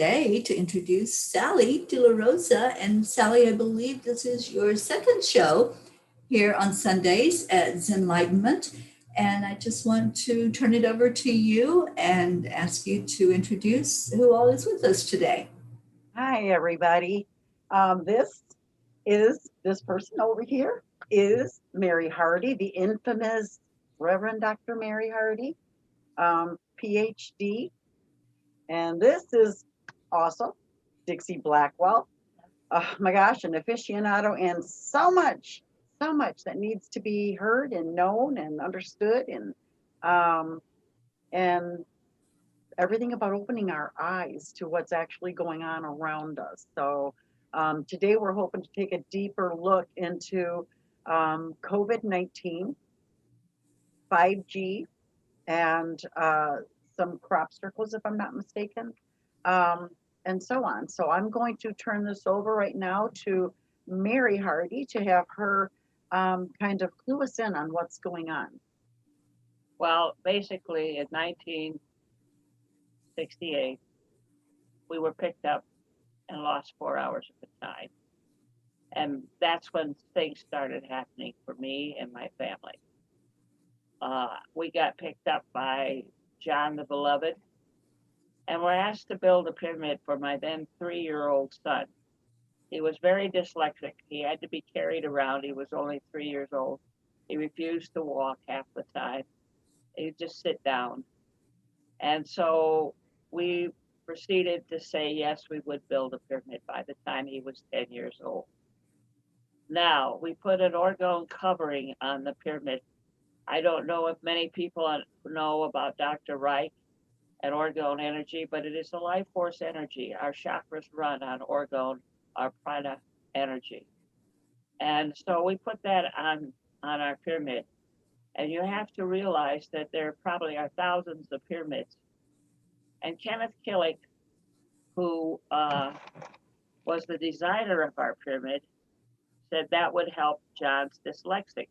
today to introduce Sally De la Rosa. And Sally, I believe this is your second show here on Sundays at Zenlightenment. And I just want to turn it over to you and ask you to introduce who all is with us today. Hi, everybody. This person over here is Mary Hardy, the infamous Reverend Dr. Mary Hardy, PhD. And this is awesome, Dixie Blackwell. Oh my gosh, an aficionado and so much that needs to be heard and known and understood and everything about opening our eyes to what's actually going on around us. So today we're hoping to take a deeper look into COVID-19, 5G, and some crop circles, if I'm not mistaken, and so on. So I'm going to turn this over right now to Mary Hardy to have her kind of clue us in on what's going on. Well, basically in 1968, we were picked up and lost 4 hours of the time. And that's when things started happening for me and my family. We got picked up by John the Beloved, and were asked to build a pyramid for my then 3-year-old son. He was very dyslexic. He had to be carried around. He was only 3 years old. He refused to walk half the time. He'd just sit down. And so we proceeded to say, yes, we would build a pyramid by the time he was 10 years old. Now, we put an orgone covering on the pyramid. I don't know if many people know about Dr. Reich and orgone energy, but it is a life force energy. Our chakras run on orgone, our prana energy. And so we put that on our pyramid. And you have to realize that there probably are thousands of pyramids. And Kenneth Killick, who was the designer of our pyramid, said that would help John's dyslexic.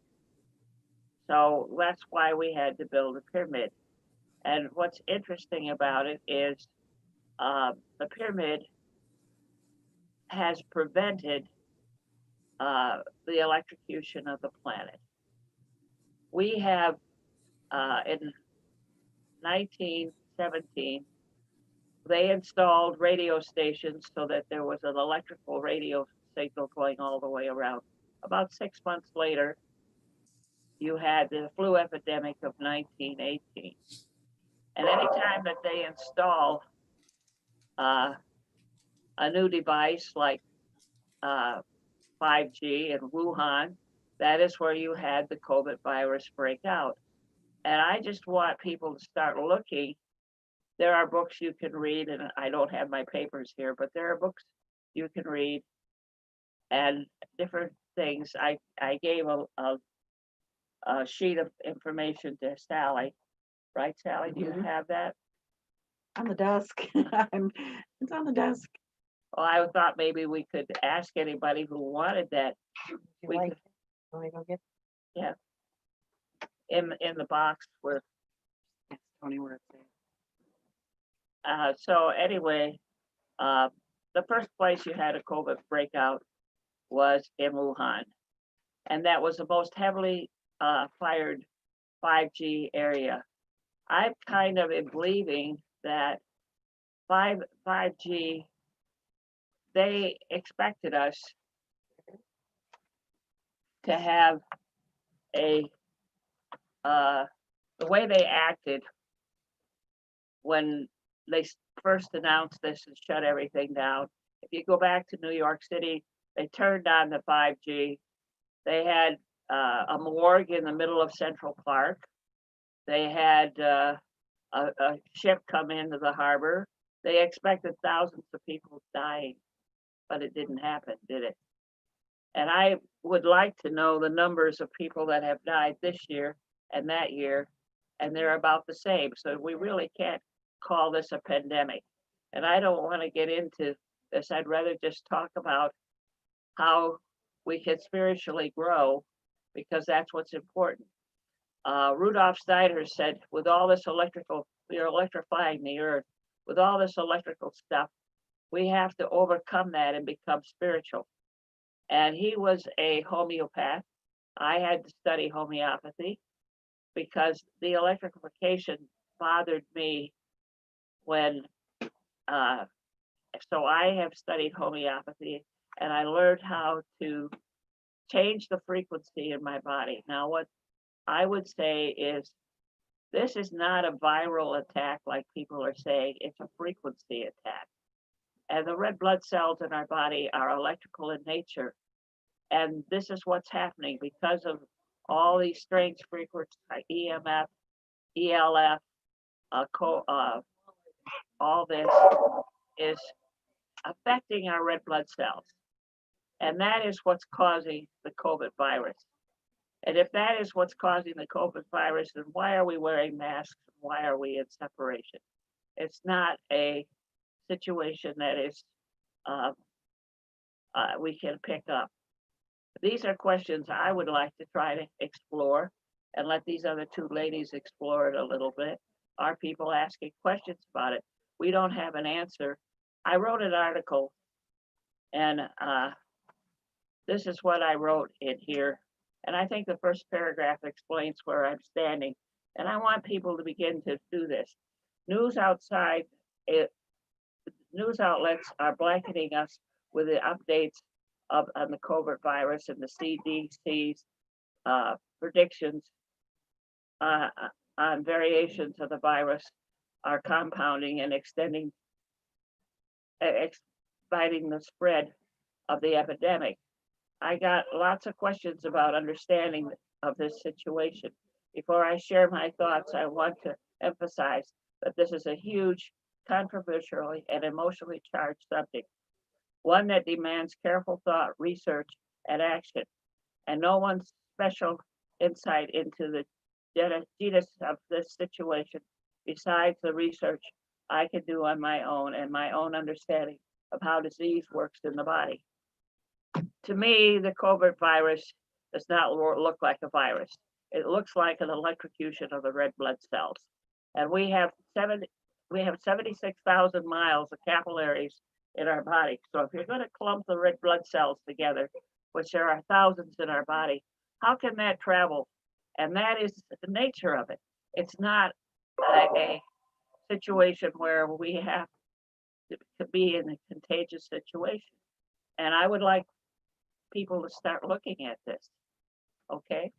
So that's why we had to build a pyramid. And what's interesting about it is the pyramid has prevented the electrocution of the planet. We have, in 1917, they installed radio stations so that there was an electrical radio signal going all the way around. About 6 months later, you had the flu epidemic of 1918. And anytime that they install a new device like 5G in Wuhan, that is where you had the COVID virus break out. And I just want people to start looking. There are books you can read, and I don't have my papers here, but there are books you can read and different things. I gave a sheet of information to Sally, right, Sally? Do you have that? On the desk. It's on the desk. Well, I thought maybe we could ask anybody who wanted that. You like it? Want me to go get Yeah. In the box with. it? Tony, where it's there. So anyway, the first place you had a COVID breakout was in Wuhan, and that was the most heavily fired 5G area. I'm kind of believing that 5G, they expected us to have the way they acted when they first announced this and shut everything down. If you go back to New York City, they turned on the 5G. They had a morgue in the middle of Central Park. They had a ship come into the harbor. They expected thousands of people dying, but it didn't happen, did it? And I would like to know the numbers of people that have died this year and that year, and they're about the same. So we really can't call this a pandemic. And I don't want to get into this. I'd rather just talk about how we can spiritually grow, because that's what's important. Rudolf Steiner said, with all this electrical, you're electrifying the earth. With all this electrical stuff, we have to overcome that and become spiritual. And he was a homeopath. I had to study homeopathy because the electrification bothered me when, so I have studied homeopathy and I learned how to change the frequency in my body. Now, what I would say is this is not a viral attack like people are saying, it's a frequency attack. And the red blood cells in our body are electrical in nature. And this is what's happening because of all these strange frequencies, EMF, ELF, all this is affecting our red blood cells. And that is what's causing the COVID virus. And if that is what's causing the COVID virus, then why are we wearing masks? Why are we in separation? It's not a situation that is we can pick up. These are questions I would like to try to explore and let these other two ladies explore it a little bit. Are people asking questions about it? We don't have an answer. I wrote an article and this is what I wrote in here. And I think the first paragraph explains where I'm standing. And I want people to begin to do this. News outside, news outlets are blanketing us with the updates on the COVID virus and the CDC's predictions on variations of the virus are compounding and extending, expediting the spread of the epidemic. I got lots of questions about understanding of this situation. Before I share my thoughts, I want to emphasize that this is a huge, controversial, and emotionally charged subject, one that demands careful thought, research, and action, and no one's special insight into the genus of this situation besides the research I can do on my own and my own understanding of how disease works in the body. To me, the COVID virus does not look like a virus. It looks like an electrocution of the red blood cells. And we have 76,000 miles of capillaries in our body. So if you're going to clump the red blood cells together, which there are thousands in our body, how can that travel? And that is the nature of it. It's not a situation where we have to be in a contagious situation. And I would like people to start looking at this. Okay.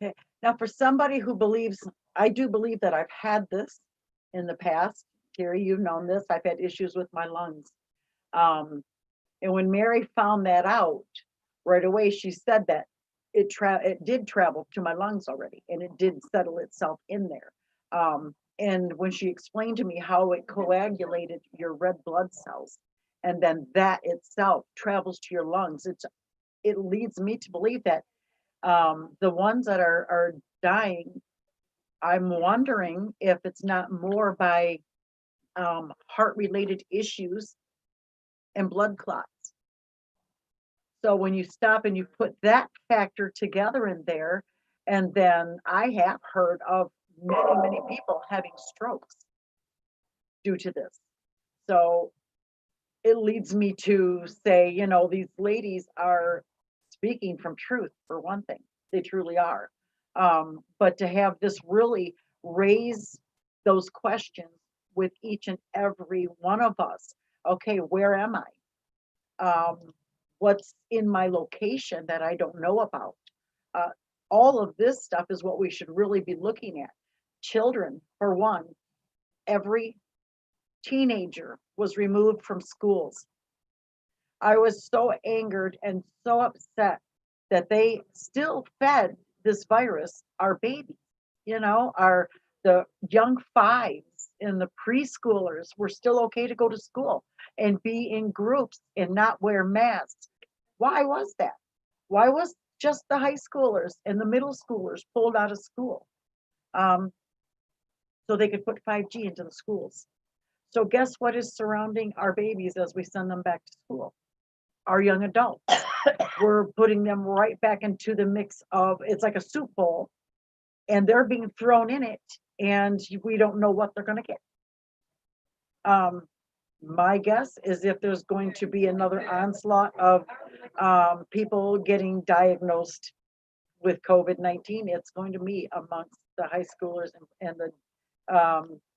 Okay. Now, for somebody who believes, I do believe that I've had this in the past. Terry, you've known this. I've had issues with my lungs. And when Mary found that out right away, she said that it did travel to my lungs already, and it did settle itself in there. And when she explained to me how it coagulated your red blood cells, and then that itself travels to your lungs, it leads me to believe that the ones that are dying, I'm wondering if it's not more by heart-related issues and blood clots. So when you stop and you put that factor together in there, and then I have heard of many people having strokes due to this. So it leads me to say, these ladies are speaking from truth, for one thing. They truly are. But to have this really raise those questions with each and every one of us. Okay, where am I? What's in my location that I don't know about? All of this stuff is what we should really be looking at. Children, for one, every teenager was removed from schools. I was so angered and so upset that they still fed this virus our babies, the young fives and the preschoolers were still okay to go to school and be in groups and not wear masks. Why was that? Why was just the high schoolers and the middle schoolers pulled out of school? So they could put 5G into the schools. So guess what is surrounding our babies as we send them back to school? Our young adults. We're putting them right back into the mix of, it's like a soup bowl, and they're being thrown in it, and we don't know what they're going to get. My guess is if there's going to be another onslaught of people getting diagnosed with COVID-19, it's going to be amongst the high schoolers and the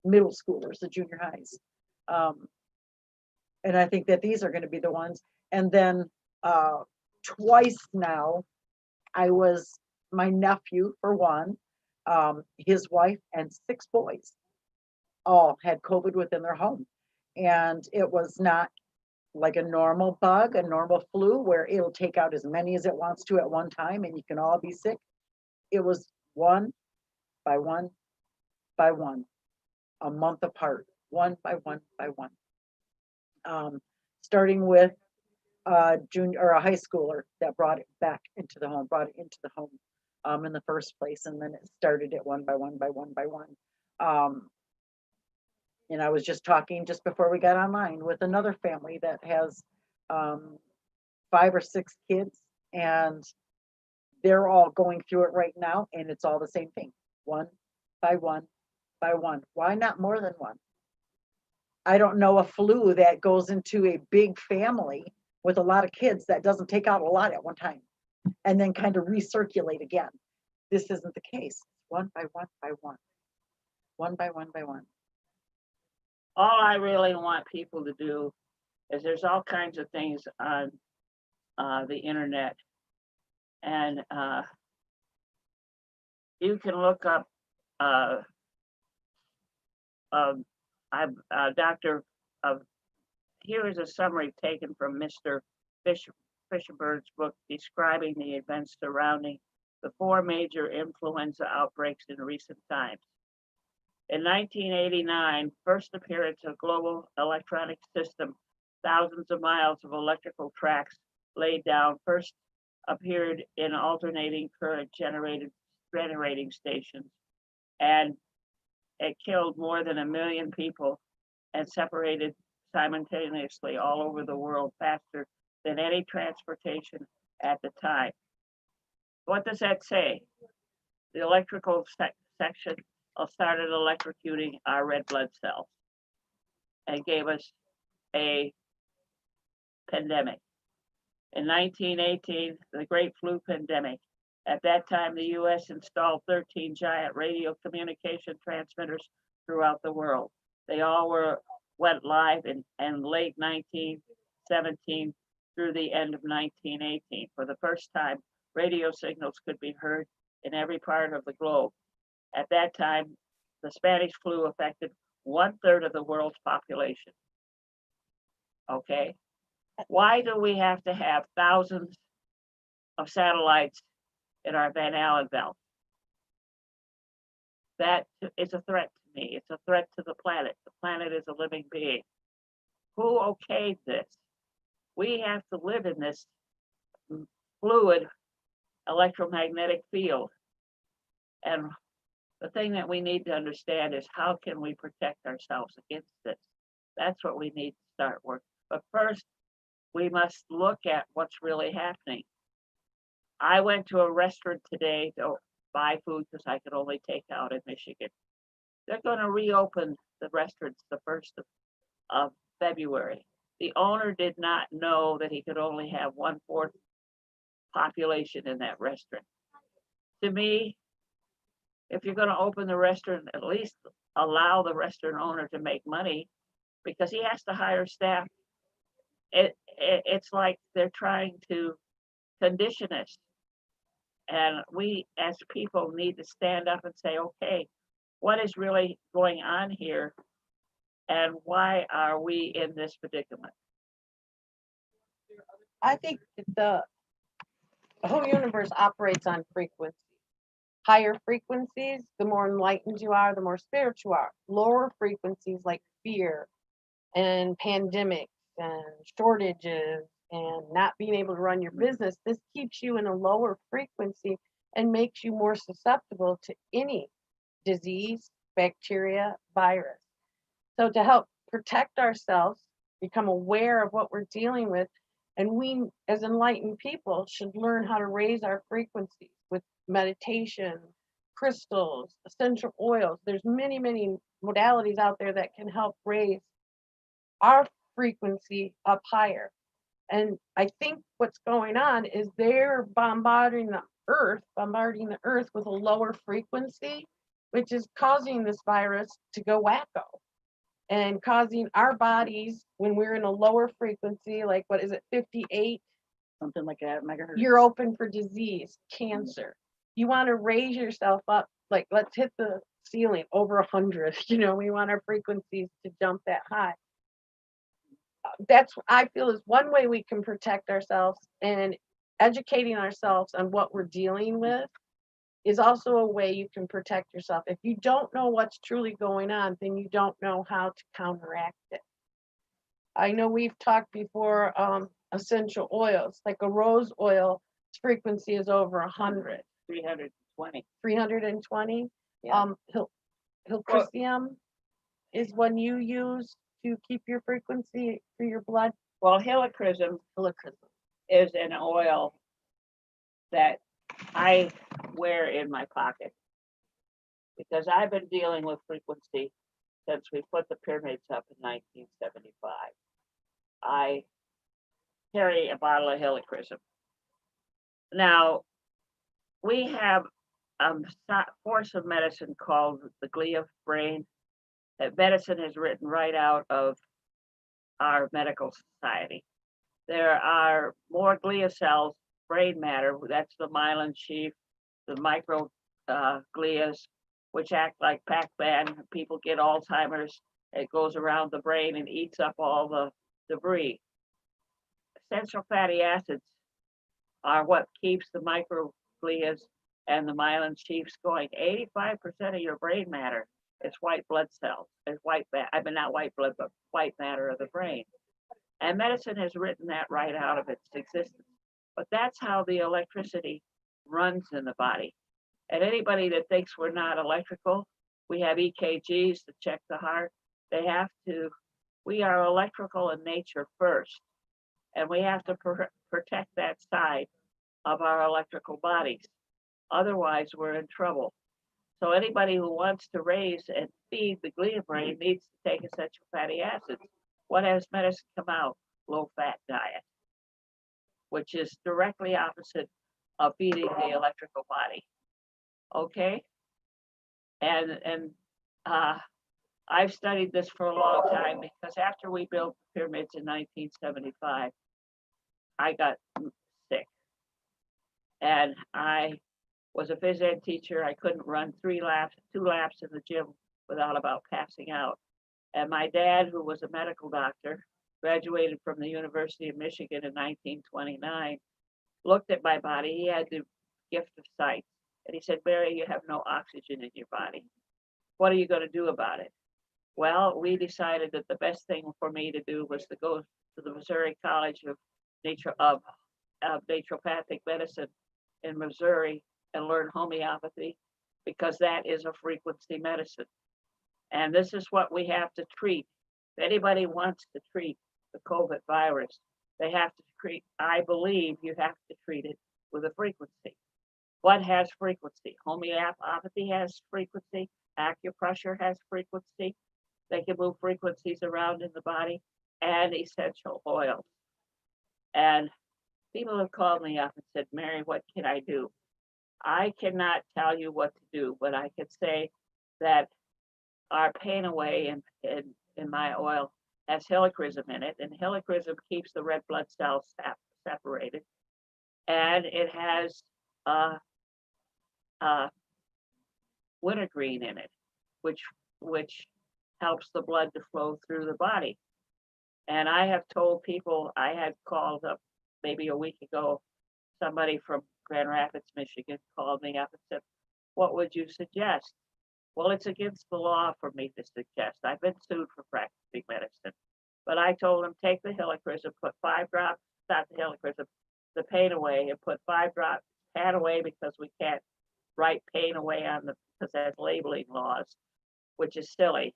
middle schoolers, the junior highs. And I think that these are going to be the ones. And then twice now, my nephew, for one, his wife, and 6 boys all had COVID within their home. And it was not like a normal bug, a normal flu, where it'll take out as many as it wants to at one time and you can all be sick. It was one by one by one, a month apart, one by one by one. Starting with a junior or a high schooler that brought it into the home in the first place, and then it started it one by one by one by one. And I was just talking just before we got online with another family that has 5 or 6 kids, and they're all going through it right now, and it's all the same thing, one by one by one. Why not more than one? I don't know a flu that goes into a big family with a lot of kids that doesn't take out a lot at one time and then kind of recirculate again. This isn't the case. One by one by one. One by one by one. All I really want people to do is there's all kinds of things on the internet, and you can look up Dr. Here is a summary taken from Mr. Fisherbird's book describing the events surrounding the 4 major influenza outbreaks in recent times. In 1989, first appearance of global electronic system, thousands of miles of electrical tracks laid down, first appeared in alternating current generating stations, and it killed more than 1 million people and separated simultaneously all over the world faster than any transportation at the time. What does that say? The electrical section started electrocuting our red blood cells and gave us a pandemic. In 1918, the Great Flu pandemic. At that time, the U.S. installed 13 giant radio communication transmitters throughout the world. They all went live in late 1917 through the end of 1918. For the first time, radio signals could be heard in every part of the globe. At that time, the Spanish flu affected 1/3 of the world's population. Okay, why do we have to have thousands of satellites in our Van Allen belt? That is a threat to me. It's a threat to the planet. The planet is a living being. Who okayed this? We have to live in this fluid electromagnetic field. And the thing that we need to understand is, how can we protect ourselves against this? That's what we need to start working. But first, we must look at what's really happening. I went to a restaurant today to buy food because I could only take out in Michigan. They're going to reopen the restaurants the 1st of February. The owner did not know that he could only have 1/4 population in that restaurant. To me, if you're going to open the restaurant, at least allow the restaurant owner to make money, because he has to hire staff. It's like they're trying to condition us. And we as people need to stand up and say, okay, what is really going on here? And why are we in this predicament? I think the whole universe operates on frequency. Higher frequencies, the more enlightened you are, the more spiritual you are. Lower frequencies like fear and pandemics and shortages and not being able to run your business, this keeps you in a lower frequency and makes you more susceptible to any disease, bacteria, virus. So to help protect ourselves, become aware of what we're dealing with, and we as enlightened people should learn how to raise our frequencies with meditation, crystals, essential oils. There's many, many modalities out there that can help raise our frequency up higher. And I think what's going on is they're bombarding the earth with a lower frequency, which is causing this virus to go wacko and causing our bodies, when we're in a lower frequency, like what is it, 58, Something like that, megahertz. you're open for disease, cancer. You want to raise yourself up, like let's hit the ceiling over 100. We want our frequencies to jump that high. That's, I feel, is one way we can protect ourselves, and educating ourselves on what we're dealing with is also a way you can protect yourself. If you don't know what's truly going on, then you don't know how to counteract it. I know we've talked before, essential oils, like a rose oil frequency is over 100. 320. 320. Yeah. Helichrysum is one you use to keep your frequency for your blood. Well, Helichrysum is an oil that I wear in my pocket because I've been dealing with frequency since we put the pyramids up in 1975. I carry a bottle of Helichrysum. Now, we have a force of medicine called the glia brain that medicine has written right out of our medical society. There are more glia cells, brain matter, that's the myelin sheath, the micro glias, which act like Pac-Man. People get Alzheimer's, it goes around the brain and eats up all the debris. Essential fatty acids are what keeps the microglias and the myelin sheaths going. 85% of your brain matter is white blood cells. It's not white blood, but white matter of the brain. And medicine has written that right out of its existence. But that's how the electricity runs in the body. And anybody that thinks we're not electrical, we have EKGs to check the heart. We are electrical in nature first. And we have to protect that side of our electrical bodies. Otherwise, we're in trouble. So anybody who wants to raise and feed the glia brain needs to take essential fatty acids. What has medicine come out? Low-fat diet, which is directly opposite of feeding the electrical body. Okay? And I've studied this for a long time because after we built the pyramids in 1975, I got sick. And I was a phys ed teacher. I couldn't run 2 laps in the gym without about passing out. And my dad, who was a medical doctor, graduated from the University of Michigan in 1929, looked at my body. He had the gift of sight. And he said, Mary, you have no oxygen in your body. What are you going to do about it? Well, we decided that the best thing for me to do was to go to the Missouri College of Naturopathic Medicine in Missouri and learn homeopathy, because that is a frequency medicine. And this is what we have to treat. If anybody wants to treat the COVID virus, they have to treat, I believe you have to treat it with a frequency. What has frequency? Homeopathy has frequency. Acupressure has frequency. They can move frequencies around in the body, and essential oils. And people have called me up and said, Mary, what can I do? I cannot tell you what to do, but I can say that our pain away in my oil has Helichrysum in it, and Helichrysum keeps the red blood cells separated. And it has wintergreen in it, which helps the blood to flow through the body. And I have told people, I had called up maybe a week ago, somebody from Grand Rapids, Michigan called me up and said, what would you suggest? Well, it's against the law for me to suggest. I've been sued for practicing medicine. But I told them, take the Helichrysum, put 5 drops, not the Helichrysum, the pain away, and put 5 drops, pan away, because we can't write pain away on because that's labeling laws, which is silly.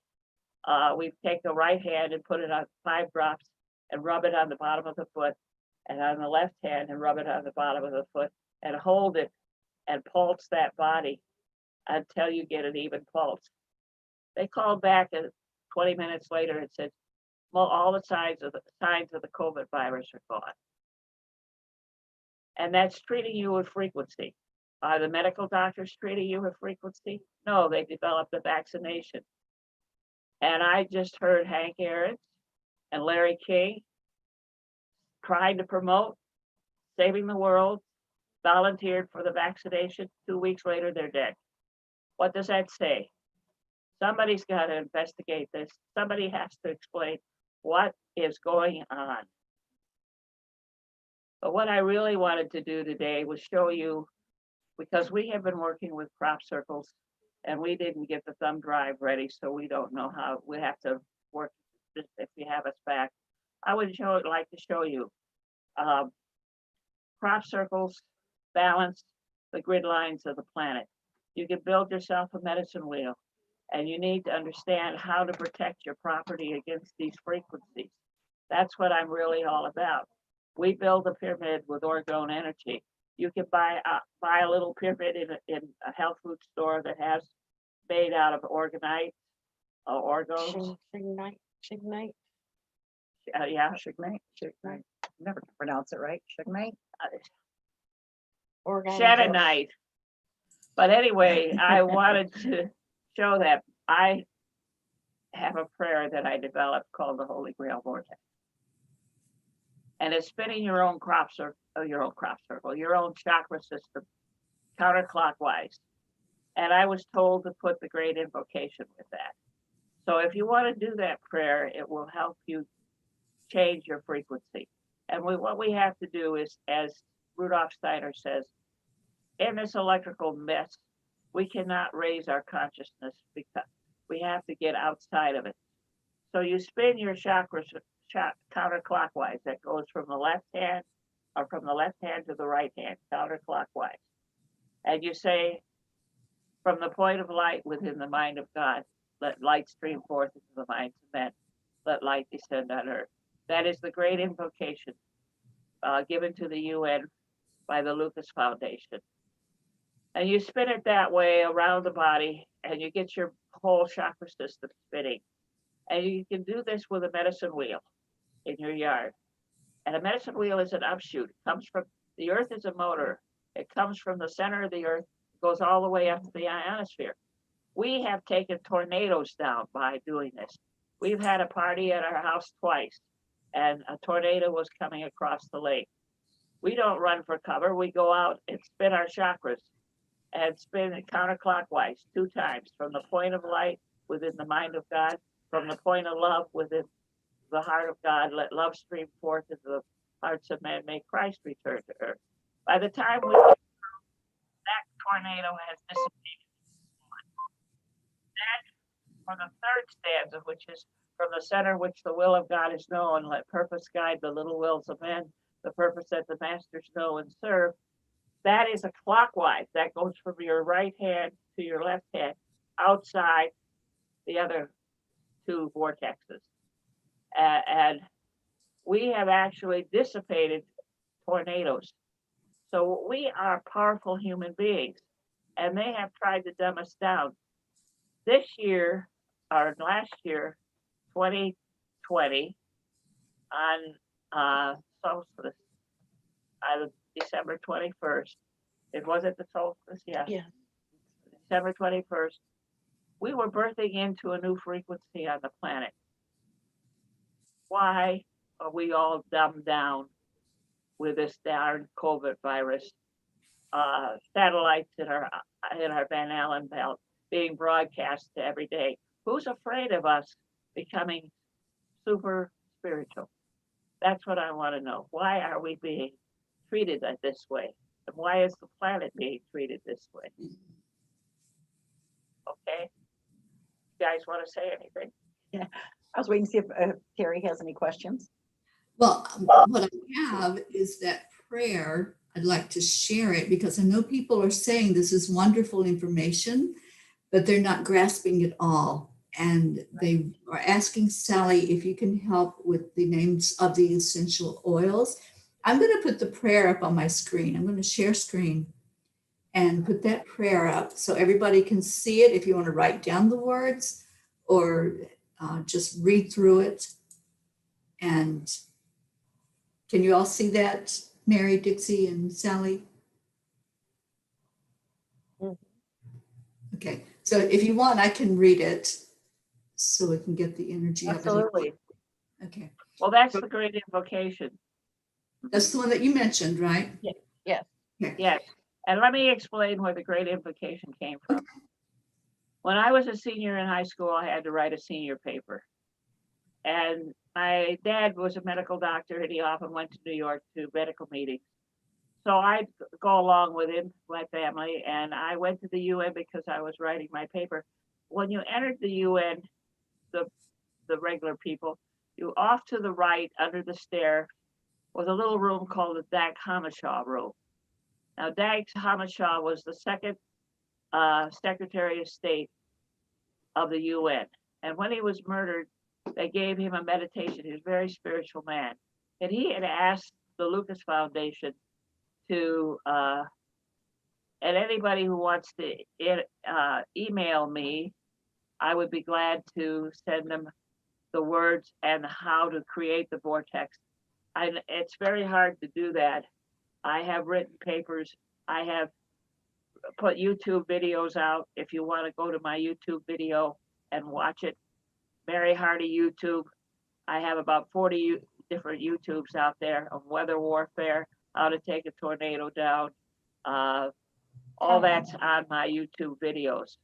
We take the right hand and put it on 5 drops and rub it on the bottom of the foot, and on the left hand and rub it on the bottom of the foot, and hold it and pulse that body until you get an even pulse. They called back 20 minutes later and said, well, all the signs of the COVID virus are gone. And that's treating you with frequency. Are the medical doctors treating you with frequency? No, they developed a vaccination. And I just heard Hank Aaron and Larry King trying to promote saving the world, volunteered for the vaccination. 2 weeks later, they're dead. What does that say? Somebody's got to investigate this. Somebody has to explain what is going on. But what I really wanted to do today was show you, because we have been working with crop circles and we didn't get the thumb drive ready, so we don't know how. We have to work just if you have us back. I would like to show you crop circles balance the grid lines of the planet. You can build yourself a medicine wheel, and you need to understand how to protect your property against these frequencies. That's what I'm really all about. We build a pyramid with orgone energy. You can buy a little pyramid in a health food store that has made out of orgonite, orgone. Shignite. Yeah, Shignite. Never pronounce it right. Shignite. Shannonite. But anyway, I wanted to show that I have a prayer that I developed called the Holy Grail Vortex. And it's spinning your own crop circle, your own chakra system counterclockwise. And I was told to put the great invocation with that. So if you want to do that prayer, it will help you change your frequency. And what we have to do is, as Rudolf Steiner says, in this electrical mess, we cannot raise our consciousness because we have to get outside of it. So you spin your chakras counterclockwise. That goes from the left hand, or from the left hand to the right hand, counterclockwise. And you say, from the point of light within the mind of God, let light stream forth into the minds of men. Let light descend on earth. That is the great invocation given to the UN by the Lucas Foundation. And you spin it that way around the body, and you get your whole chakra system spinning. And you can do this with a medicine wheel in your yard. And a medicine wheel is an upshoot. It comes from, the earth is a motor. It comes from the center of the earth, goes all the way up to the ionosphere. We have taken tornadoes down by doing this. We've had a party at our house twice, and a tornado was coming across the lake. We don't run for cover. We go out and spin our chakras and spin it counterclockwise 2 times, from the point of light within the mind of God, from the point of love within the heart of God. Let love stream forth into the hearts of men. May Christ return to earth. By the time that tornado has dissipated, then for the third stanza, which is from the center which the will of God is known, let purpose guide the little wills of men, the purpose that the masters know and serve. That is a clockwise. That goes from your right hand to your left hand, outside the other 2 vortexes. And we have actually dissipated tornadoes. So we are powerful human beings, and they have tried to dumb us down. This year, or last year, 2020, on solstice, December 21st, it wasn't the solstice, yeah. December 21st, we were birthing into a new frequency on the planet. Why are we all dumbed down with this darn COVID virus? Satellites in our Van Allen belt being broadcast every day. Who's afraid of us becoming super spiritual? That's what I want to know. Why are we being treated this way? And why is the planet being treated this way? Okay. You guys want to say anything? Yeah, I was waiting to see if Terry has any questions. Well, what I have is that prayer. I'd like to share it because I know people are saying this is wonderful information, but they're not grasping it all. And they are asking Sally if you can help with the names of the essential oils. I'm going to put the prayer up on my screen. I'm going to share screen and put that prayer up so everybody can see it if you want to write down the words or just read through it. And can you all see that, Mary, Dixie, and Sally? Mhm. Okay, so if you want, I can read it so we can get the energy of it. Absolutely. Okay, Well, that's the great invocation. that's the one that you mentioned, right? Yes. Okay. Yes. And let me explain where the great invocation came from. When I was a senior in high school, I had to write a senior paper. And my dad was a medical doctor, and he often went to New York to medical meetings. So I'd go along with him, my family, and I went to the UN because I was writing my paper. When you entered the UN, the regular people, you off to the right under the stair was a little room called the Dag Hammarskjöld room. Now, Dag Hammarskjöld was the second Secretary of State of the UN. And when he was murdered, they gave him a meditation. He was a very spiritual man. And he had asked the Lucas Foundation to, and anybody who wants to email me, I would be glad to send them the words and how to create the vortex. It's very hard to do that. I have written papers. I have put YouTube videos out. If you want to go to my YouTube video and watch it, Mary Hardy YouTube. I have about 40 different YouTubes out there of weather warfare, how to take a tornado down. All that's on my YouTube videos.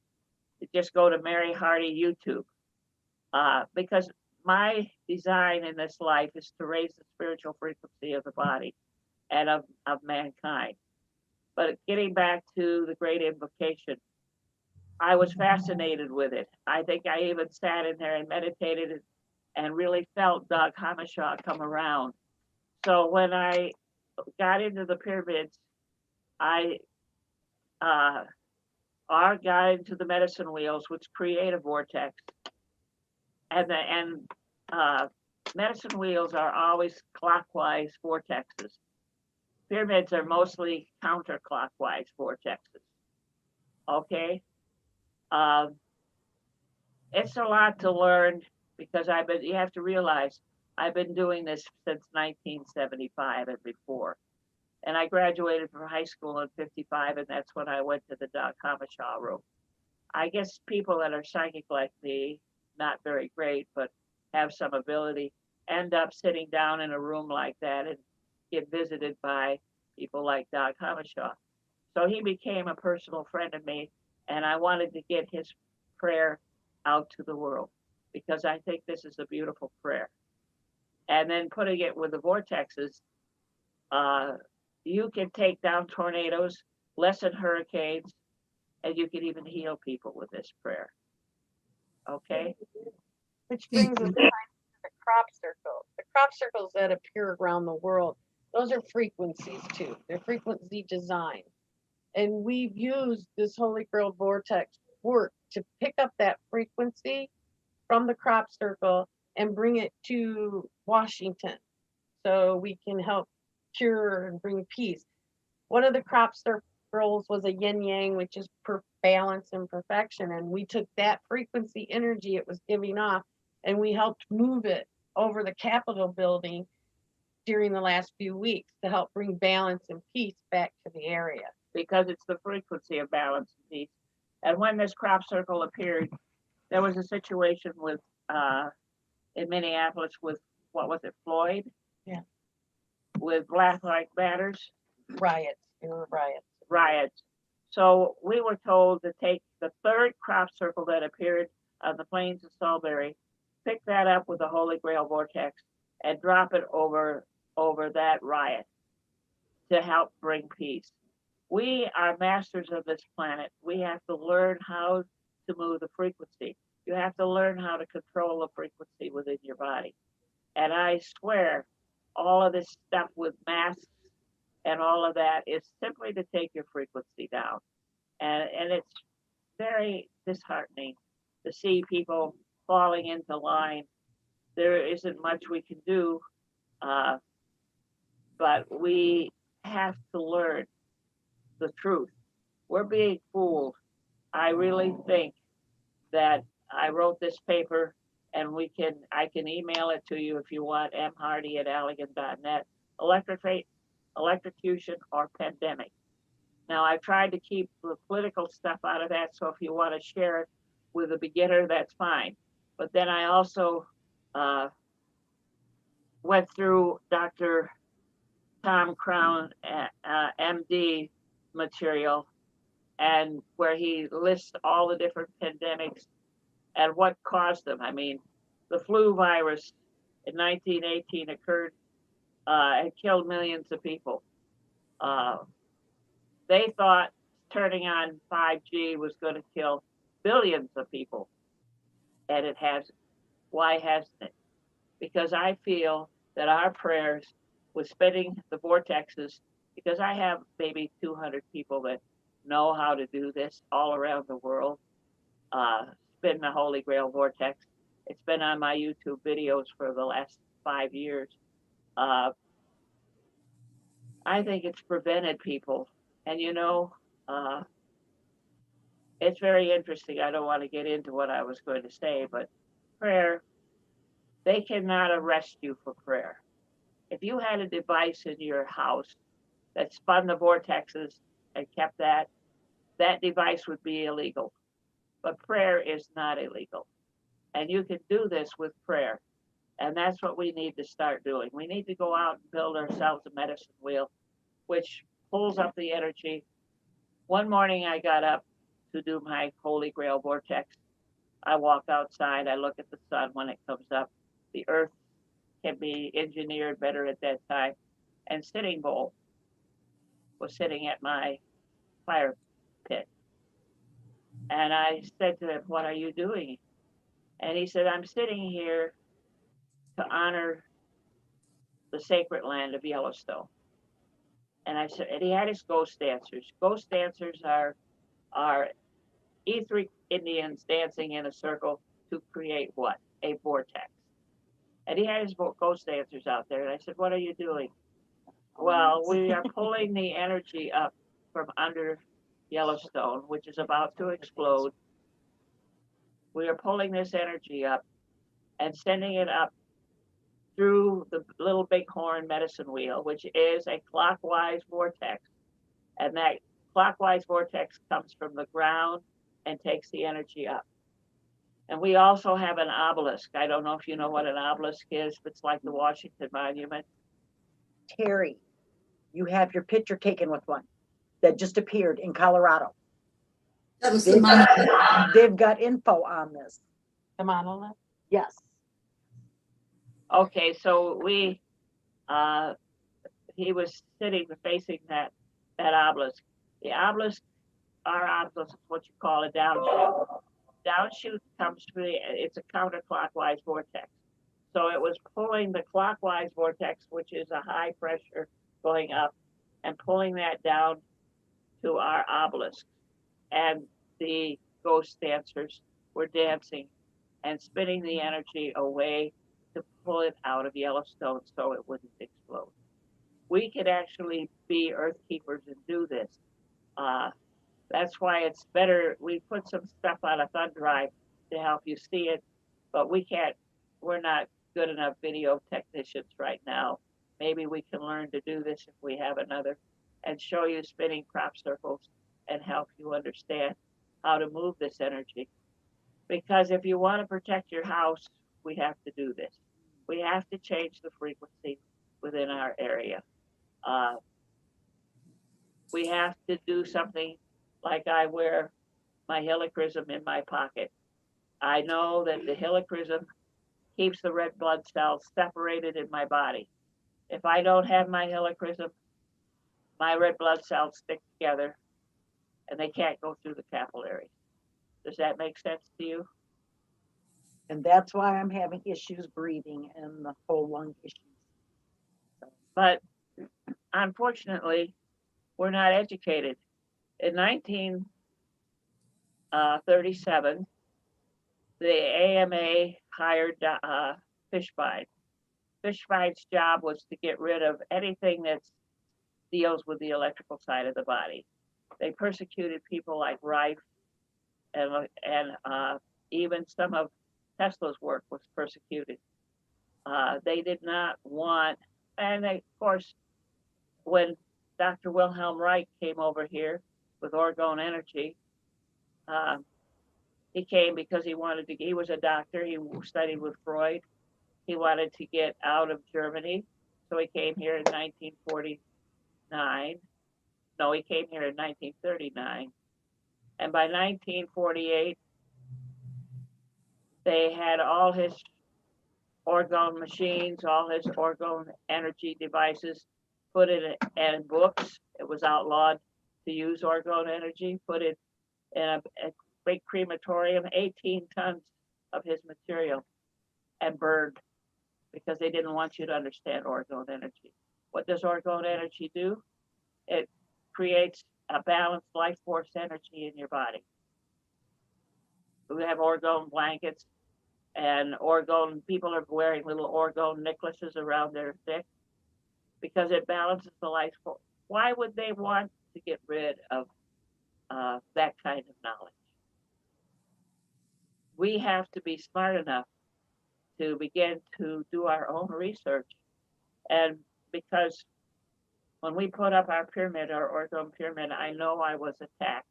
Just go to Mary Hardy YouTube. Because my design in this life is to raise the spiritual frequency of the body and of mankind. But getting back to the great invocation, I was fascinated with it. I think I even sat in there and meditated and really felt Dag Hammarskjöld come around. So when I got into the pyramids, I got into the medicine wheels, which create a vortex. And medicine wheels are always clockwise vortexes. Pyramids are mostly counterclockwise vortexes. Okay. It's a lot to learn because you have to realize I've been doing this since 1975 and before. And I graduated from high school in 55, and that's when I went to the Dag Hammarskjöld room. I guess people that are psychic like me, not very great, but have some ability, end up sitting down in a room like that and get visited by people like Dag Hammarskjöld. So he became a personal friend of me, and I wanted to get his prayer out to the world because I think this is a beautiful prayer. And then putting it with the vortexes, you can take down tornadoes, lessen hurricanes, and you can even heal people with this prayer. Okay? Which brings us to the crop circles. The crop circles that appear around the world, those are frequencies too. They're frequency design. And we've used this Holy Grail vortex work to pick up that frequency from the crop circle and bring it to Washington so we can help cure and bring peace. One of the crop circles was a yin yang, which is balance and perfection. And we took that frequency energy it was giving off and we helped move it over the Capitol building during the last few weeks to help bring balance and peace back to the area. Because it's the frequency of balance and peace. And when this crop circle appeared, there was a situation with in Minneapolis with what was it, Floyd? Yeah. With Black Lives Matters. Riots. There were riots. Riots. So we were told to take the third crop circle that appeared on the plains of Salisbury, pick that up with the Holy Grail vortex, and drop it over that riot to help bring peace. We are masters of this planet. We have to learn how to move the frequency. You have to learn how to control the frequency within your body. And I swear, all of this stuff with masks and all of that is simply to take your frequency down. And it's very disheartening to see people falling into line. There isn't much we can do, but we have to learn the truth. We're being fooled. I really think that I wrote this paper and I can email it to you if you want, mhardy@allegan.net. Electrocution or pandemic. Now, I've tried to keep the political stuff out of that, so if you want to share it with a beginner, that's fine. But then I also went through Dr. Tom Crown, MD material, and where he lists all the different pandemics and what caused them. I mean, the flu virus in 1918 occurred and killed millions of people. They thought turning on 5G was going to kill billions of people, and it hasn't. Why hasn't it? Because I feel that our prayers with spinning the vortexes, because I have maybe 200 people that know how to do this all around the world, spin the Holy Grail vortex. It's been on my YouTube videos for the last 5 years. I think it's prevented people. And it's very interesting. I don't want to get into what I was going to say, but prayer, they cannot arrest you for prayer. If you had a device in your house that spun the vortexes and kept that device would be illegal. But prayer is not illegal. And you can do this with prayer. And that's what we need to start doing. We need to go out and build ourselves a medicine wheel, which pulls up the energy. One morning I got up to do my Holy Grail vortex. I walk outside, I look at the sun when it comes up. The earth can be engineered better at that time. And Sitting Bull was sitting at my fire pit. And I said to him, "What are you doing?" And he said, "I'm sitting here to honor the sacred land of Yellowstone." And I said, and he had his ghost dancers. Ghost dancers are etheric Indians dancing in a circle to create what? A vortex. And he had his ghost dancers out there. And I said, "What are you doing?" "Well, we are pulling the energy up from under Yellowstone, which is about to explode. We are pulling this energy up and sending it up through the little bighorn medicine wheel, which is a clockwise vortex. And that clockwise vortex comes from the ground and takes the energy up. And we also have an obelisk. I don't know if you know what an obelisk is, but it's like the Washington Monument. Terry, you have your picture taken with one that just appeared in Colorado. That was the monument. They've got info on this. The monolith? Yes. Okay, so he was sitting facing that obelisk. The obelisk, our obelisk is what you call a downshoot. Downshoot comes from it's a counterclockwise vortex. So it was pulling the clockwise vortex, which is a high pressure going up, and pulling that down to our obelisk. And the ghost dancers were dancing and spinning the energy away to pull it out of Yellowstone so it wouldn't explode. We could actually be earth keepers and do this. That's why it's better. We put some stuff on a thumb drive to help you see it, but we're not good enough video technicians right now. Maybe we can learn to do this if we have another and show you spinning crop circles and help you understand how to move this energy. Because if you want to protect your house, we have to do this. We have to change the frequency within our area. We have to do something like I wear my Helichrysum in my pocket. I know that the Helichrysum keeps the red blood cells separated in my body. If I don't have my Helichrysum, my red blood cells stick together and they can't go through the capillaries. Does that make sense to you? And that's why I'm having issues breathing and the whole lung issues. But unfortunately, we're not educated. In 1937, the AMA hired Fishbein. Fishbein's job was to get rid of anything that deals with the electrical side of the body. They persecuted people like Rife and even some of Tesla's work was persecuted. They did not want, and they, of course, when Dr. Wilhelm Reich came over here with orgone energy, uh, he came because he wanted to, he was a doctor, he studied with Freud. He wanted to get out of Germany. So he came here in 1949. No, he came here in 1939. And by 1948, they had all his orgone machines, all his orgone energy devices put in books. It was outlawed to use orgone energy, put it in a big crematorium, 18 tons of his material, and burned because they didn't want you to understand orgone energy. What does orgone energy do? It creates a balanced life force energy in your body. We have orgone blankets, and orgone, people are wearing little orgone necklaces around their neck because it balances the life force. Why would they want to get rid of that kind of knowledge? We have to be smart enough to begin to do our own research. And because when we put up our pyramid, our orgone pyramid, I know I was attacked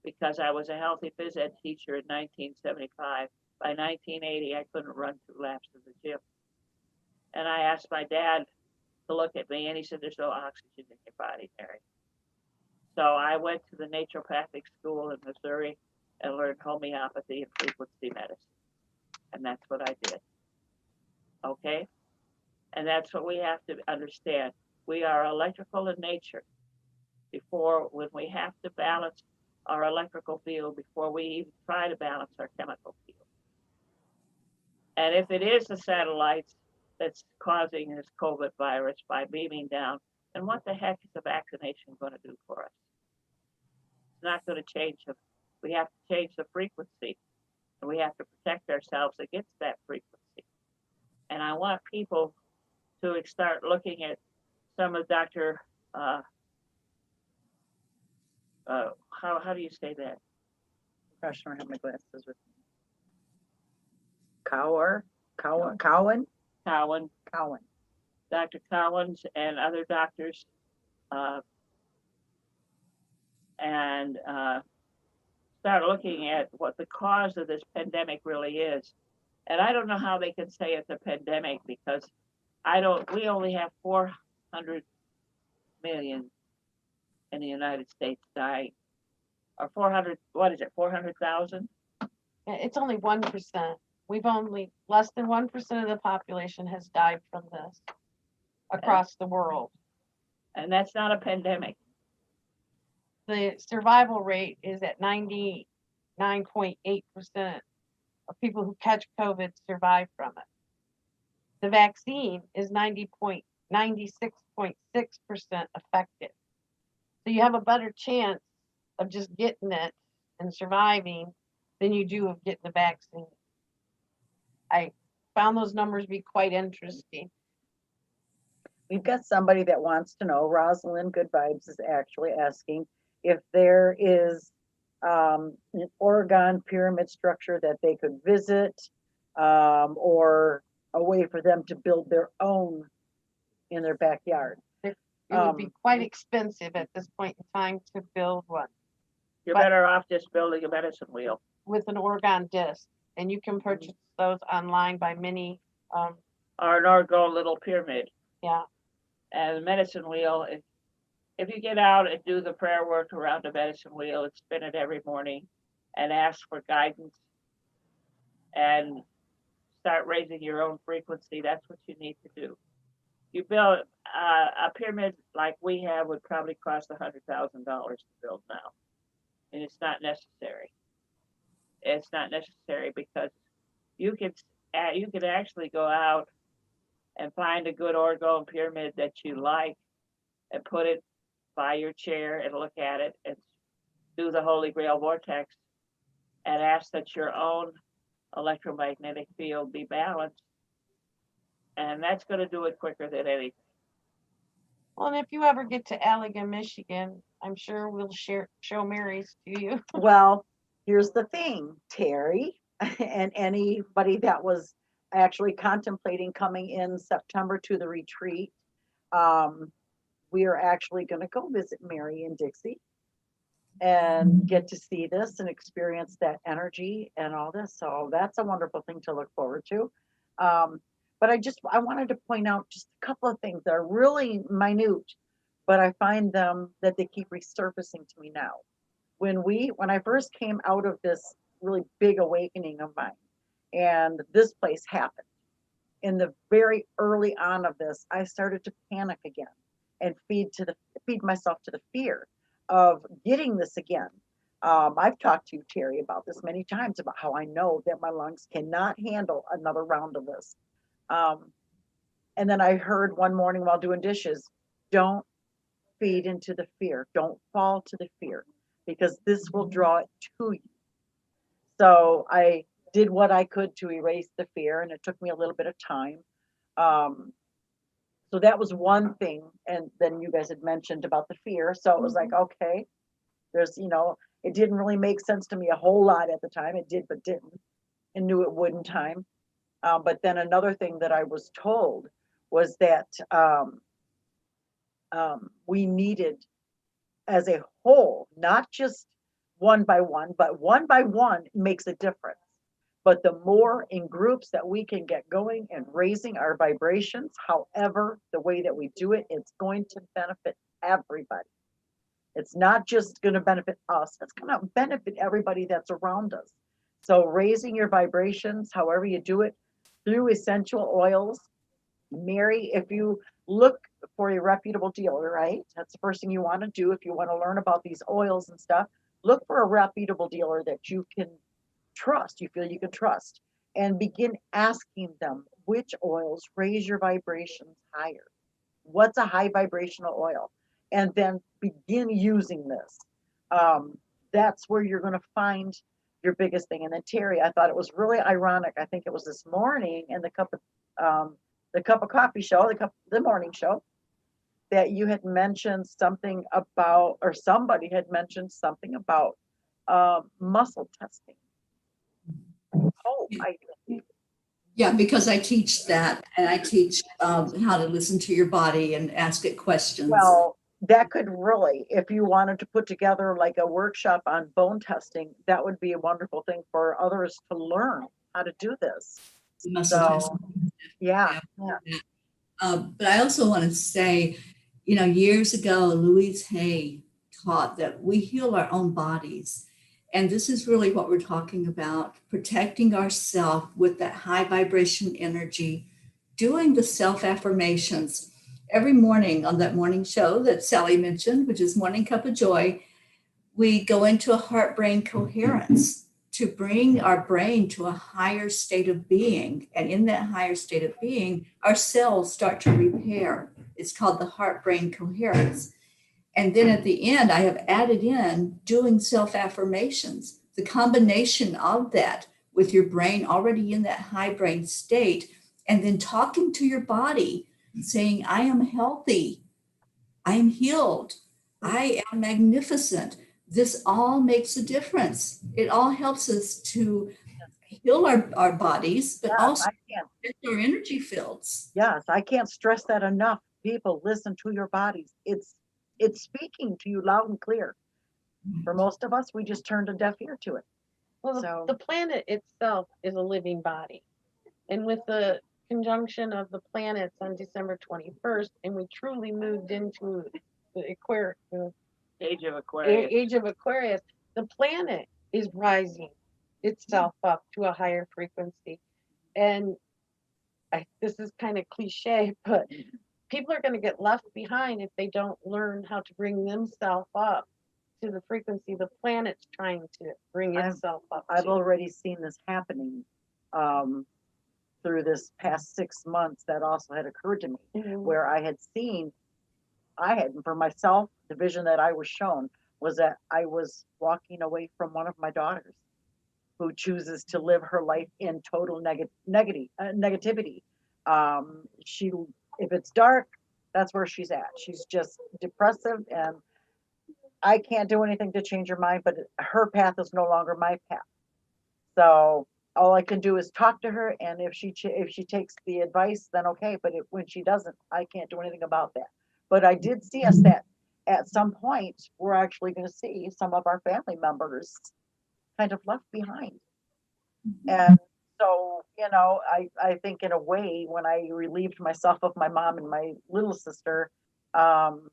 because I was a healthy phys ed teacher in 1975. By 1980, I couldn't run 2 laps to the gym. And I asked my dad to look at me, and he said, "There's no oxygen in your body, Mary." So I went to the naturopathic school in Missouri and learned homeopathy and frequency medicine. And that's what I did. Okay? And that's what we have to understand. We are electrical in nature. When we have to balance our electrical field before we even try to balance our chemical field. And if it is the satellites that's causing this COVID virus by beaming down, then what the heck is the vaccination going to do for us? It's not going to change them. We have to change the frequency, and we have to protect ourselves against that frequency. And I want people to start looking at some of Dr. How do you say that? Gosh, I don't have my glasses with me. Cowan, Cowan, Dr. Collins, and other doctors, and start looking at what the cause of this pandemic really is. And I don't know how they can say it's a pandemic because we only have 400 million in the United States dying. Or 400, what is it, 400,000? It's only 1%. We've only, less than 1% of the population has died from this across the world. And that's not a pandemic. The survival rate is at 99.8% of people who catch COVID survive from it. The vaccine is 96.6% effective. So you have a better chance of just getting it and surviving than you do of getting the vaccine. I found those numbers be quite interesting. We've got somebody that wants to know, Rosalind Good Vibes is actually asking if there is an Oregon pyramid structure that they could visit, or a way for them to build their own in their backyard. It would be quite expensive at this point in time to build one. You're better off just building a medicine wheel. With an Oregon disc, and you can purchase those online by many. Or an orgone little pyramid. Yeah. And the medicine wheel, if you get out and do the prayer work around the medicine wheel and spin it every morning and ask for guidance and start raising your own frequency, that's what you need to do. You build a pyramid like we have would probably cost $100,000 to build now. And it's not necessary. It's not necessary because you can actually go out and find a good orgone pyramid that you like and put it by your chair and look at it and do the Holy Grail vortex and ask that your own electromagnetic field be balanced. And that's going to do it quicker than anything. Well, and if you ever get to Allegan, Michigan, I'm sure we'll show Mary's to you. Well, here's the thing, Terry. and anybody that was actually contemplating coming in September to the retreat. Um, we are actually going to go visit Mary and Dixie and get to see this and experience that energy and all this. So that's a wonderful thing to look forward to. Um, but I wanted to point out just a couple of things that are really minute, but I find them that they keep resurfacing to me now. When I first came out of this really big awakening of mine, and this place happened, in the very early on of this, I started to panic again and feed myself to the fear of getting this again. I've talked to you, Terry, about this many times about how I know that my lungs cannot handle another round of this. Um, and then I heard one morning while doing dishes, don't feed into the fear. Don't fall to the fear because this will draw it to you. So I did what I could to erase the fear, and it took me a little bit of time. Um, so that was one thing. And then you guys had mentioned about the fear. So it was like, okay, it didn't really make sense to me a whole lot at the time. It did, but didn't, and knew it would in time. But then another thing that I was told was that we needed, as a whole, not just one by one, but one by one makes a difference. But the more in groups that we can get going and raising our vibrations, however, the way that we do it, it's going to benefit everybody. It's not just going to benefit us, it's going to benefit everybody that's around us. So raising your vibrations, however you do it, through essential oils. Mary, if you look for a reputable dealer, right? That's the first thing you want to do if you want to learn about these oils and stuff. Look for a reputable dealer that you can trust, you feel you can trust, and begin asking them which oils raise your vibrations higher. What's a high vibrational oil? And then begin using this. That's where you're going to find your biggest thing. And then Terry, I thought it was really ironic. I think it was this morning in the cup of coffee show, the morning show, that you had mentioned something about, or somebody had mentioned something about muscle testing. Oh, Yeah, because I teach that, and I teach how to listen to your body and ask it questions. well, that could really, if you wanted to put together like a workshop on bone testing, that would be a wonderful thing for others to learn how to do this. Muscle So, testing. yeah. But I also want to say, years ago, Louise Hay taught that we heal our own bodies. And this is really what we're talking about, protecting ourselves with that high vibration energy, doing the self affirmations. Every morning on that morning show that Sally mentioned, which is Morning Cup of Joy, we go into a heart brain coherence to bring our brain to a higher state of being. And in that higher state of being, our cells start to repair. It's called the heart brain coherence. And then at the end, I have added in doing self affirmations, the combination of that with your brain already in that high brain state, and then talking to your body, saying, I am healthy, I am healed, I am magnificent. This all makes a difference. It all helps us to heal our bodies, but also our energy fields. Yes, I can't stress that enough. People, listen to your bodies. It's speaking to you loud and clear. For most of us, we just turned a deaf ear to it. Well, the planet itself is a living body. And with the conjunction of the planets on December 21st, and we truly moved into the Age of Aquarius. age of Aquarius, the planet is rising itself up to a higher frequency. And this is kind of cliche, but people are going to get left behind if they don't learn how to bring themselves up to the frequency the planet's trying to bring itself up to. I've already seen this happening through this past 6 months. That also had occurred to me, where I had for myself, the vision that I was shown was that I was walking away from one of my daughters who chooses to live her life in total negativity. If it's dark, that's where she's at. She's just depressive, and I can't do anything to change her mind, but her path is no longer my path. So all I can do is talk to her, and if she takes the advice, then okay. But when she doesn't, I can't do anything about that. But I did see us that at some point we're actually going to see some of our family members kind of left behind. And so, I think in a way, when I relieved myself of my mom and my little sister, um,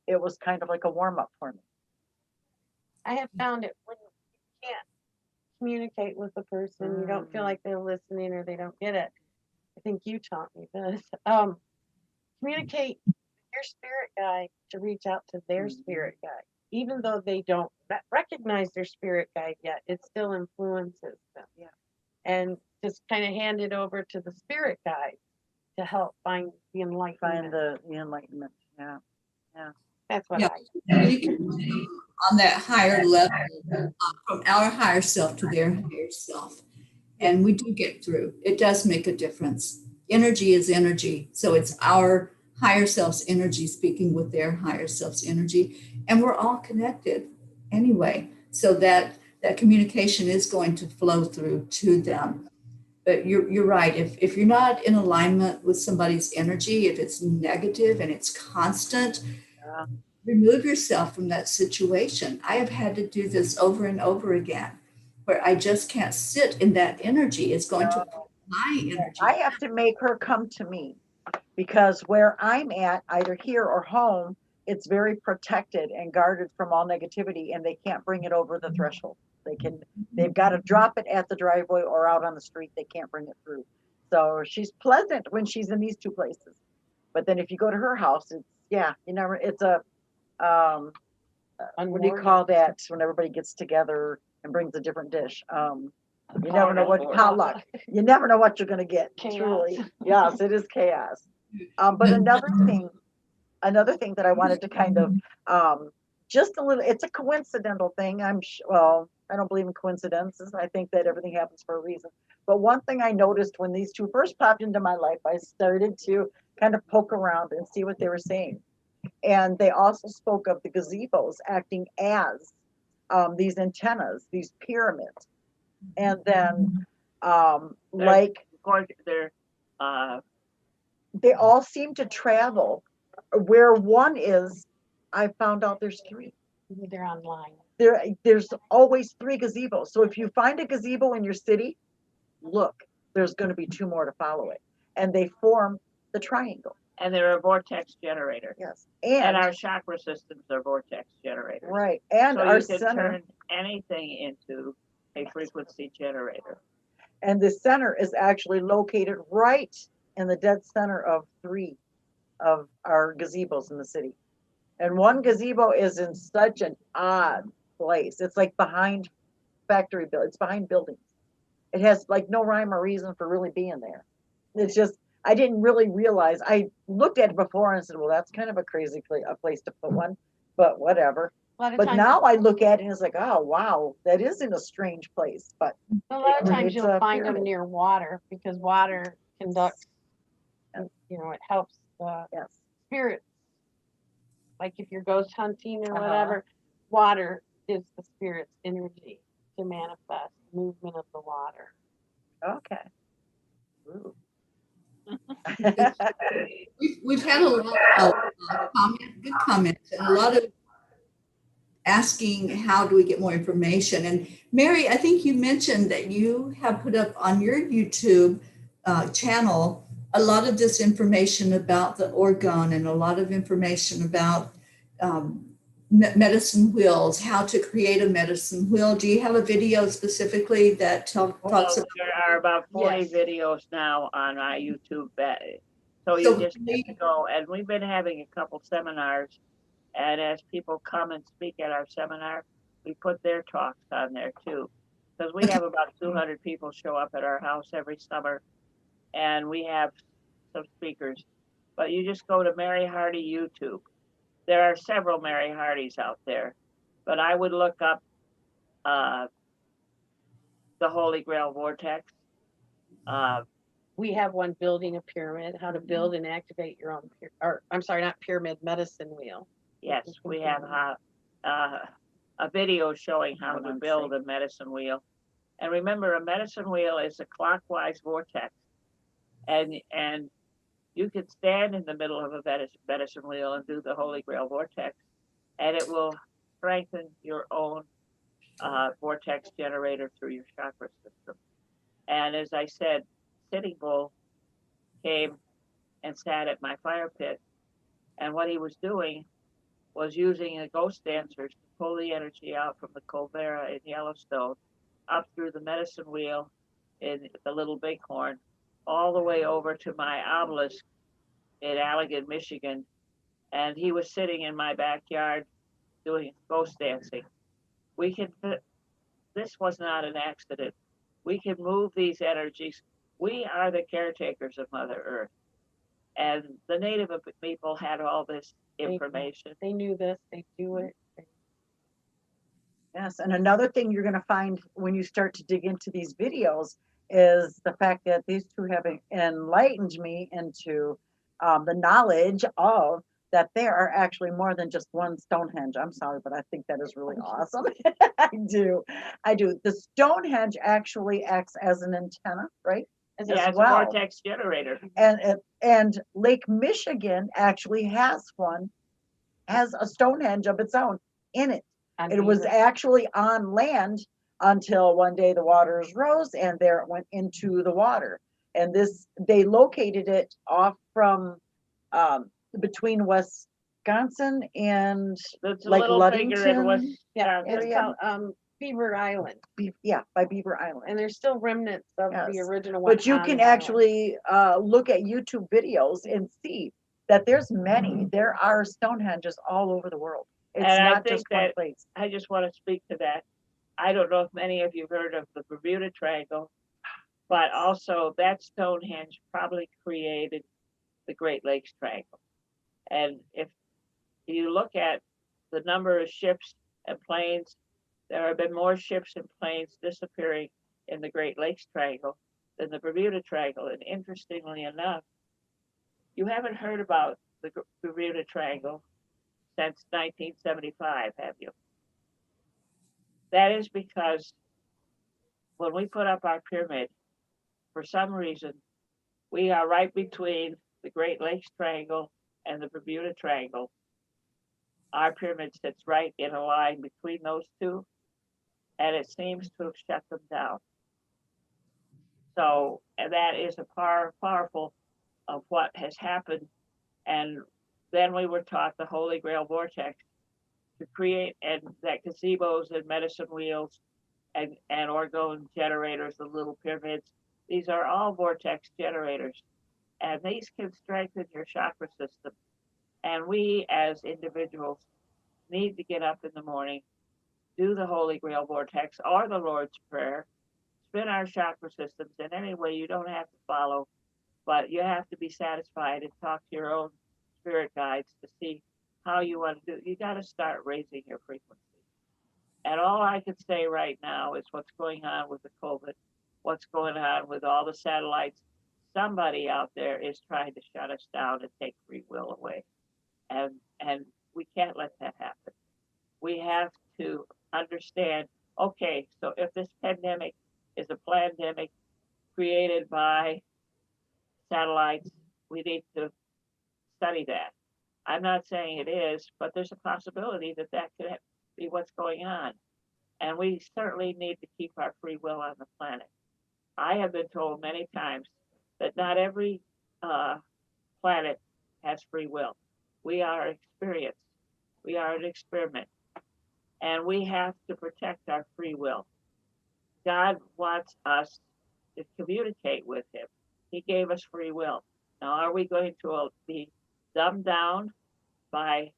it was kind of like a warm up for me. I have found it when you can't communicate with the person, you don't feel like they're listening or they don't get it. I think you taught me this. Communicate with your spirit guide to reach out to their spirit guide. Even though they don't recognize their spirit guide yet, it still influences them. Yeah. And just kind of hand it over to the spirit guide to help find the enlightenment. Find the enlightenment. Yeah. That's what Yeah. We can on that higher level, from our higher self to their higher self. And we do get through. It does make a difference. Energy is energy. So it's our higher self's energy speaking with their higher self's energy. And we're all connected anyway. So that communication is going to flow through to them. But you're right. If you're not in alignment with somebody's energy, if it's negative and it's constant, Yeah. remove yourself from that situation. I have had to do this over and over again, where I just can't sit in that energy. It's going to pull my energy. I have to make her come to me, because where I'm at, either here or home, it's very protected and guarded from all negativity, and they can't bring it over the threshold. They've got to drop it at the driveway or out on the street. They can't bring it through. So she's pleasant when she's in these two places. But then if you go to her house, it's a, what do you call that when everybody gets together and brings a different dish? You never know potluck. You never know what you're going to get. Chaos. Truly, yes, it is chaos. But another thing that I wanted to kind of, just a little, it's a coincidental thing. Well, I don't believe in coincidences. I think that everything happens for a reason. But one thing I noticed when these two first popped into my life, I started to kind of poke around and see what they were saying. And they also spoke of the gazebos acting as these antennas, these pyramids. And then, like, Of course, they're they all seem to travel. Where one is, I found out there's three. They're online. There's always three gazebos. So if you find a gazebo in your city, look, there's going to be two more to follow it. And they form the triangle. and they're a vortex generator. Yes. And our chakra systems are vortex generators. Right. And so our you can center, turn anything into a frequency generator. and the center is actually located right in the dead center of three of our gazebos in the city. And one gazebo is in such an odd place. It's like behind factory buildings. It's behind buildings. It has like no rhyme or reason for really being there. It's just, I didn't really realize. I looked at it before and said, well, that's kind of a crazy place to put one, but whatever. But now I look at it and it's like, oh, wow, that is in a strange place. But a lot of times it's you'll a find them pyramid. near water because water conducts, Yes. it helps the Yes. spirits. Like if you're ghost hunting or Uh-huh. whatever, water gives the spirits energy to manifest movement of the water. Okay. Ooh. We've had a lot of good comments, and a lot of asking how do we get more information. And Mary, I think you mentioned that you have put up on your YouTube channel a lot of this information about the orgone and a lot of information about medicine wheels, how to create a medicine wheel. Do you have a video specifically that talks about? There are about 40 Yes. videos now on my YouTube. So you just have to go. And we've been having a couple seminars. And as people come and speak at our seminar, we put their talks on there too. Because we have about 200 people show up at our house every summer. And we have some speakers. But you just go to Mary Hardy YouTube. There are several Mary Hardys out there. But I would look up the Holy Grail Vortex. We have one, building a pyramid, how to build and activate your own, not pyramid, medicine wheel. Yes, we have a video showing how to build a medicine wheel. And remember, a medicine wheel is a clockwise vortex. And you can stand in the middle of a medicine wheel and do the Holy Grail vortex, and it will strengthen your own vortex generator through your chakra system. And as I said, Sitting Bull came and sat at my fire pit, and what he was doing was using the ghost dancers to pull the energy out from the Covera in Yellowstone, up through the medicine wheel in the Little Bighorn, all the way over to my obelisk in Allegan, Michigan. And he was sitting in my backyard doing ghost dancing. This was not an accident. We can move these energies. We are the caretakers of Mother Earth. And the Native people had all this information. They knew this, they do it. Yes, and another thing you're going to find when you start to dig into these videos is the fact that these two have enlightened me into the knowledge of that there are actually more than just one Stonehenge. I'm sorry, but I think that is really awesome. I do. The Stonehenge actually acts as an antenna, right? Yeah, it's a vortex generator. And Lake Michigan actually has a Stonehenge of its own in it. It was actually on land until one day the waters rose and there it went into the water. And they located it off from between Wisconsin and like Ludington. Yeah, it's called Beaver Island. By Beaver Island. And there's still remnants of the original one. But you can actually look at YouTube videos and see that there are Stonehenges all over the world. It's not just one place. I just want to speak to that. I don't know if many of you heard of the Bermuda Triangle, but also that Stonehenge probably created the Great Lakes Triangle. And if you look at the number of ships and planes, there have been more ships and planes disappearing in the Great Lakes Triangle than the Bermuda Triangle. And interestingly enough, you haven't heard about the Bermuda Triangle since 1975, have you? That is because when we put up our pyramid, for some reason, we are right between the Great Lakes Triangle and the Bermuda Triangle. Our pyramid sits right in a line between those two, and it seems to have shut them down. So, and that is a powerful of what has happened. And then we were taught the Holy Grail vortex to create, and that gazebos and medicine wheels and orgone generators, the little pyramids, these are all vortex generators. And these can strengthen your chakra system. And we as individuals need to get up in the morning, do the Holy Grail vortex or the Lord's Prayer, spin our chakra systems in any way. You don't have to follow, but you have to be satisfied and talk to your own spirit guides to see how you want to do it. You got to start raising your frequency. And all I can say right now is what's going on with the COVID, what's going on with all the satellites. Somebody out there is trying to shut us down and take free will away. And we can't let that happen. We have to understand, okay, so if this pandemic is a pandemic created by satellites, we need to study that. I'm not saying it is, but there's a possibility that that could be what's going on. And we certainly need to keep our free will on the planet. I have been told many times that not every planet has free will. We are experience. We are an experiment. And we have to protect our free will. God wants us to communicate with him. He gave us free will. Now, are we going to be dumbed down by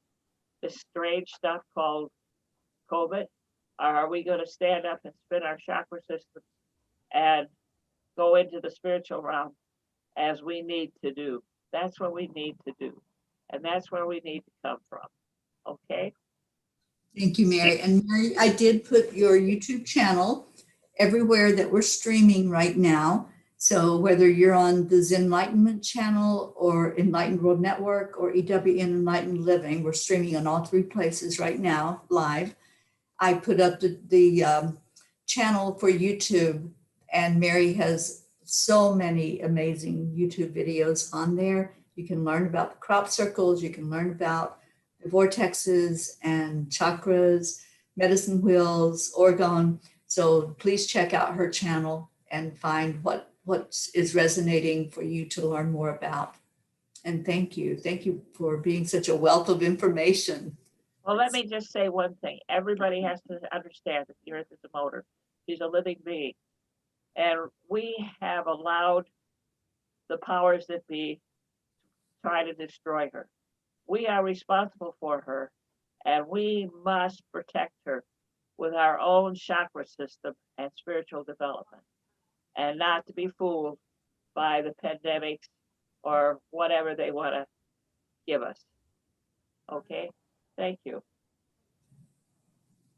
this strange stuff called COVID? Or are we going to stand up and spin our chakra systems and go into the spiritual realm as we need to do? That's what we need to do. And that's where we need to come from. Okay? Thank you, Mary. And Mary, I did put your YouTube channel everywhere that we're streaming right now. So whether you're on the Zenlightenment channel or Enlightened World Network or EWN Enlightened Living, we're streaming on all three places right now, live. I put up the channel for YouTube, and Mary has so many amazing YouTube videos on there. You can learn about the crop circles, you can learn about the vortexes and chakras, medicine wheels, orgone. So please check out her channel and find what is resonating for you to learn more about. And thank you. Thank you for being such a wealth of information. Well, let me just say one thing. Everybody has to understand that the Earth is a motor. She's a living being. And we have allowed the powers that be try to destroy her. We are responsible for her, and we must protect her with our own chakra system and spiritual development, and not to be fooled by the pandemics or whatever they want to give us. Okay? Thank you.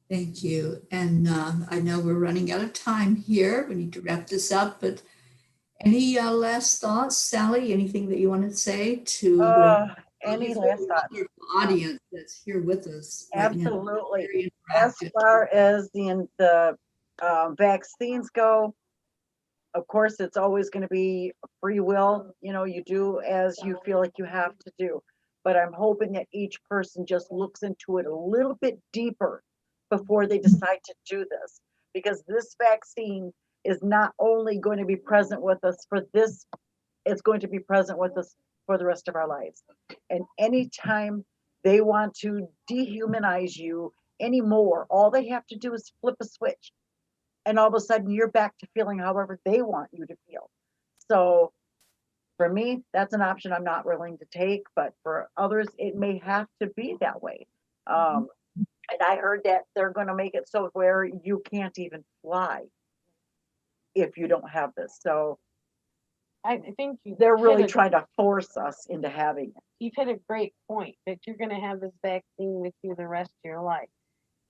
Thank you. And I know we're running out of time here. We need to wrap this up, but any last thoughts, Sally? Anything that you want to say to the Any last thoughts? wonderful audience that's here with us right now? Absolutely. Very As interactive. far as the vaccines go, of course, it's always going to be free will. You know, you do as you feel like you have to do. But I'm hoping that each person just looks into it a little bit deeper before they decide to do this. Because this vaccine is not only going to be present with us for this, it's going to be present with us for the rest of our lives. And anytime they want to dehumanize you anymore, all they have to do is flip a switch. And all of a sudden you're back to feeling however they want you to feel. So for me, that's an option I'm not willing to take, but for others, it may have to be that way. And I heard that they're going to make it so where you can't even fly if you don't have this. So I think they're really trying to force us into having it. you've hit a great point that you're going to have this vaccine with you the rest of your life.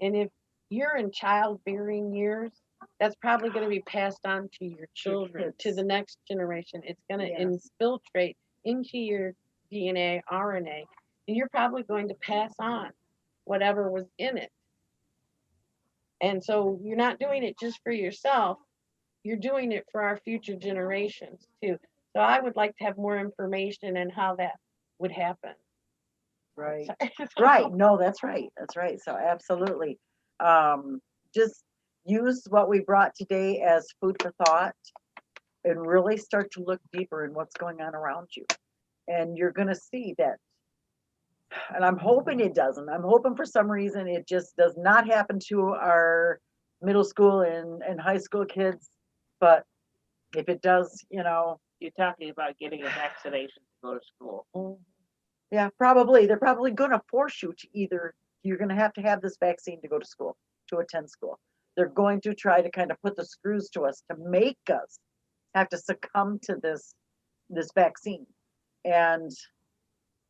And if you're in childbearing years, that's probably going to be passed on to your children, to the next generation. It's going to infiltrate into your DNA, RNA, and you're probably going to pass on whatever was in it. And so you're not doing it just for yourself, you're doing it for our future generations too. So I would like to have more information on how that would happen. Right. Right. No, that's right. That's right. So absolutely. Just use what we brought today as food for thought and really start to look deeper in what's going on around you. And you're going to see that. And I'm hoping it doesn't. I'm hoping for some reason it just does not happen to our middle school and high school kids. But if it does, you know. You're talking about getting a vaccination to go to school. Yeah, probably. They're probably going to force you to either, you're going to have this vaccine to go to school, to attend school. They're going to try to kind of put the screws to us to make us have to succumb to this vaccine. And,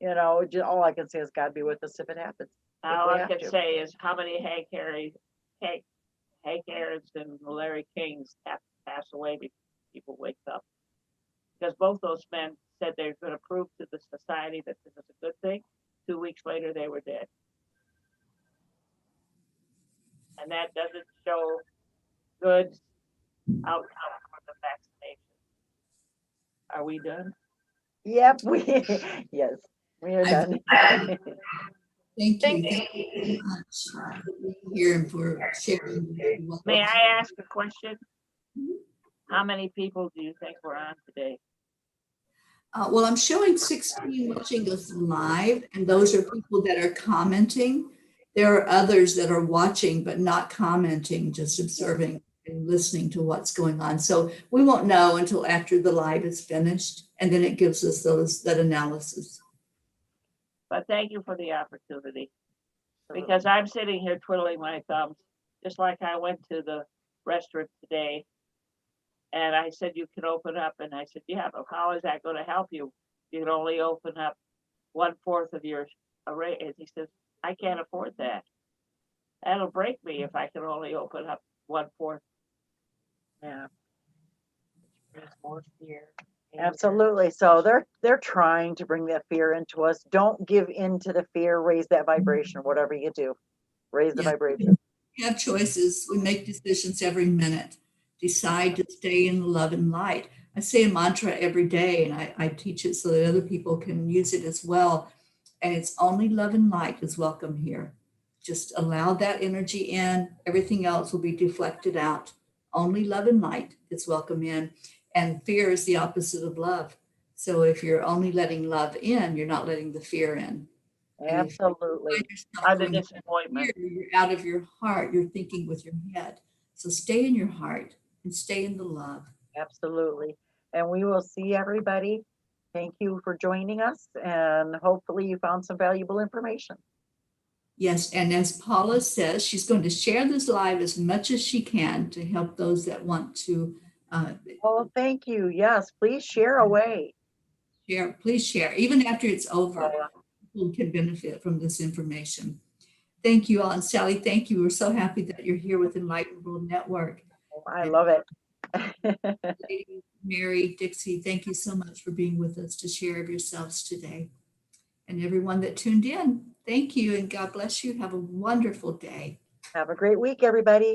you know, all I can say is God be with us if it happens. All I can say is how many Hank Aaron's and Larry Kings have to pass away before people wake up. Because both those men said they're going to prove to the society that this is a good thing. 2 weeks later, they were dead. And that doesn't show good outcome for the vaccination. Are we done? Yep, yes, we are done. Thank you. Thank you so much for being here and for sharing. May I ask a question? How many people do you think were on today? Well, I'm showing 16 watching us live, and those are people that are commenting. There are others that are watching but not commenting, just observing and listening to what's going on. So we won't know until after the live is finished, and then it gives us that analysis. But thank you for the opportunity, because I'm sitting here twiddling my thumbs, just like I went to the restaurant today. And I said, you can open up. And I said, yeah, but how is that going to help you? You can only open up 1/4 of your array. And he says, I can't afford that. That'll break me if I can only open up 1/4. Yeah. There's more fear. Absolutely. So they're trying to bring that fear into us. Don't give in to the fear. Raise that vibration, whatever you do. Raise the vibration. We have choices. We make decisions every minute. Decide to stay in the love and light. I say a mantra every day, and I teach it so that other people can use it as well. And it's only love and light is welcome here. Just allow that energy in. Everything else will be deflected out. Only love and light is welcome in. And fear is the opposite of love. So if you're only letting love in, you're not letting the fear in. And if you find Absolutely. yourself Or the going into disappointment. fear, you're out of your heart. You're thinking with your head. So stay in your heart and stay in the love. Absolutely. And we will see everybody. Thank you for joining us, and hopefully you found some valuable information. Yes, and as Paula says, she's going to share this live as much as she can to help those that want to Oh, thank you. Yes, please share away. share. Please share, even after it's over. People can benefit from this information. Thank you all. And Sally, thank you. We're so happy that you're here with Enlightened World Network. I love it. Lady Mary, Dixie, thank you so much for being with us to share of yourselves today. And everyone that tuned in, thank you and God bless you. Have a wonderful day. Have a great week, everybody.